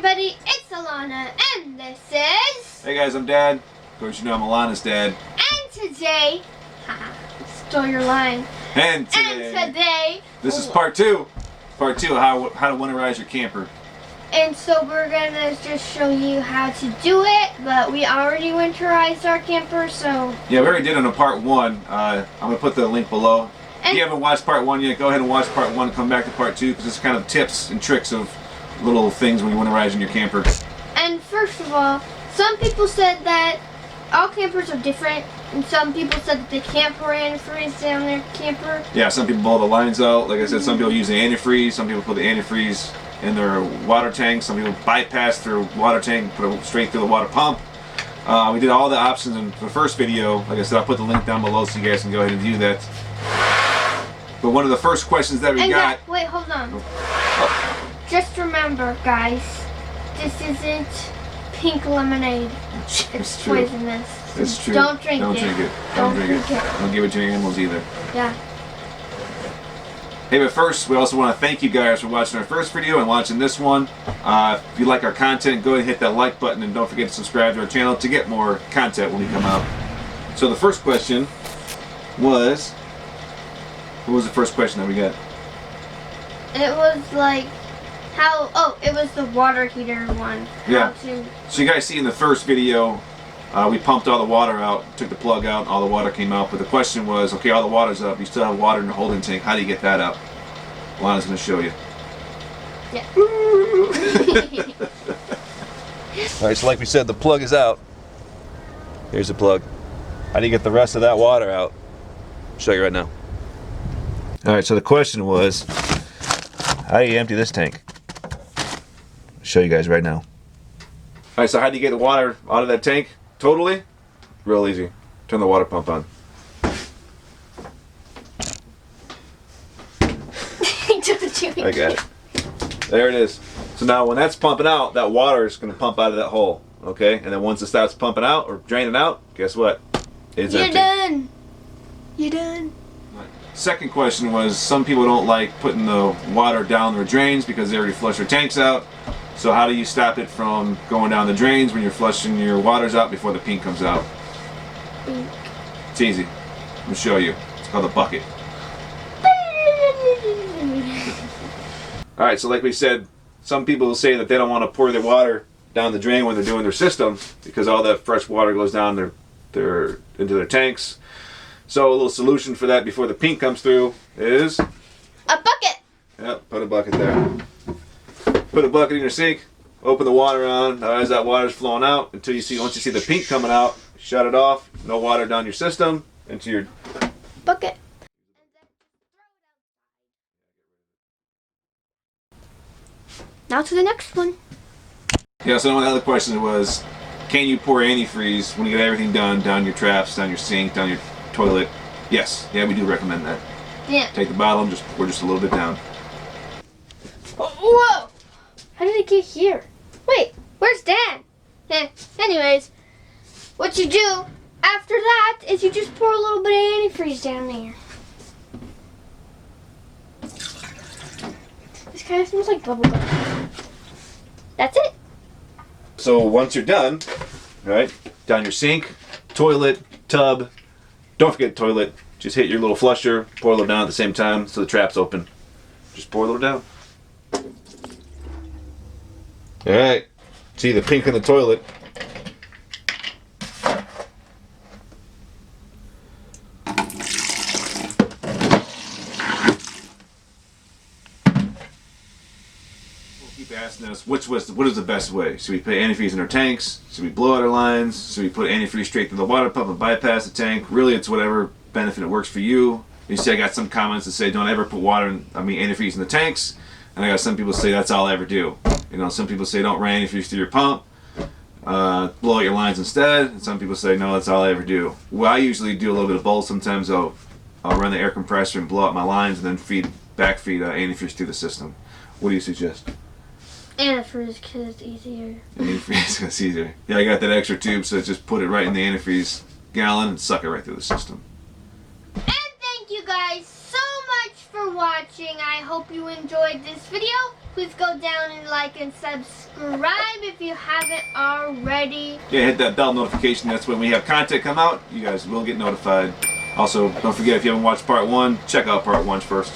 everybody, it's Alana, and this is... Hey guys, I'm Dad. Of course you know I'm Alana's dad. And today... stole your line. And today... This is part two. Part two of how to winterize your camper. And so we're gonna just show you how to do it, but we already winterized our camper, so... Yeah, we already did it on part one. I'm gonna put the link below. If you haven't watched part one yet, go ahead and watch part one and come back to part two, because it's kind of tips and tricks of little things when you're winterizing your camper. And first of all, some people said that all campers are different, and some people said that they can't pour antifreeze down their camper. Yeah, some people blow the lines out. Like I said, some people use the antifreeze, some people put the antifreeze in their water tank, some people bypass their water tank, put it straight through the water pump. We did all the options in the first video. Like I said, I'll put the link down below so you guys can go ahead and view that. But one of the first questions that we got... Wait, hold on. Oh. Just remember, guys, this isn't pink lemonade. It's poisonous. It's true. Don't drink it. Don't drink it. Don't drink it. Don't give it to your animals either. Yeah. Hey, but first, we also want to thank you guys for watching our first video and watching this one. If you like our content, go ahead and hit that like button, and don't forget to subscribe to our channel to get more content when we come out. So the first question was... What was the first question that we got? It was like... How, oh, it was the water heater one. Yeah. So you guys see in the first video, we pumped all the water out, took the plug out, all the water came out. But the question was, okay, all the water's up, you still have water in the holding tank. How do you get that up? Alana's going to show you. Yeah. All right, so like we said, the plug is out. Here's the plug. How do you get the rest of that water out? I'll show you right now. All right, so the question was, how do you empty this tank? I'll show you guys right now. Alright, so how do you get the water out of that tank? Totally? Real easy. Turn the water pump on. I got it. There it is. So now when that's pumping out, that water is going to pump out of that hole. Okay? And then once it starts pumping out or draining out, guess what? It's empty. You're done. You're done. Second question was, some people don't like putting the water down their drains because they already flush their tanks out. So how do you stop it from going down the drains when you're flushing your waters out before the pink comes out? Pink. It's easy. I'm going to show you. It's called a bucket. Alright, so like we said, some people will say that they don't want to pour their water down the drain when they're doing their system because all that fresh water goes down into their tanks. So a little solution for that before the pink comes through is... a bucket! Yep, put a bucket there. Put a bucket in your sink, open the water on, as that water's flowing out, until you see, once you see the pink coming out, shut it off, no water down your system, into your... bucket. Now to the next one. Yeah, so the other question was, can you pour antifreeze when you get everything done, down your traps, down your sink, down your toilet? Yes, yeah, we do recommend that. Yeah. Take the bottle and just pour just a little bit down. Whoa! How did it get here? Wait, where's Dad? Anyways, what you do after that is you just pour a little bit of antifreeze down there. This kind of smells like bubblegum. That's it. So once you're done, right, down your sink, toilet, tub, don't forget toilet, just hit your little flusher, pour a little down at the same time so the trap's open. Just pour a little down. Alright, see the pink in the toilet. Keep asking us, what is the best way? Should we put antifreeze in our tanks? Should we blow out our lines? Should we put antifreeze straight through the water pump and bypass the tank? Really, it's whatever benefit it works for you. You see, I got some comments that say don't ever put antifreeze in the tanks, and I got some people say that's all I ever do. You know, some people say don't run antifreeze through your pump, blow out your lines instead, and some people say no, that's all I ever do. Well, I usually do a little bit of both. Sometimes I'll run the air compressor and blow out my lines, and then backfeed antifreeze through the system. What do you suggest? Antifreeze, because it's easier. Antifreeze, because it's easier. Yeah, I got that extra tube, so just put it right in the antifreeze gallon and suck it right through the system. And thank you guys so much for watching. I hope you enjoyed this video. Please go down and like and subscribe if you haven't already. Yeah, hit that bell notification. That's when we have content come out. You guys will get notified. Also, don't forget, if you haven't watched part 1, check out part 1 first.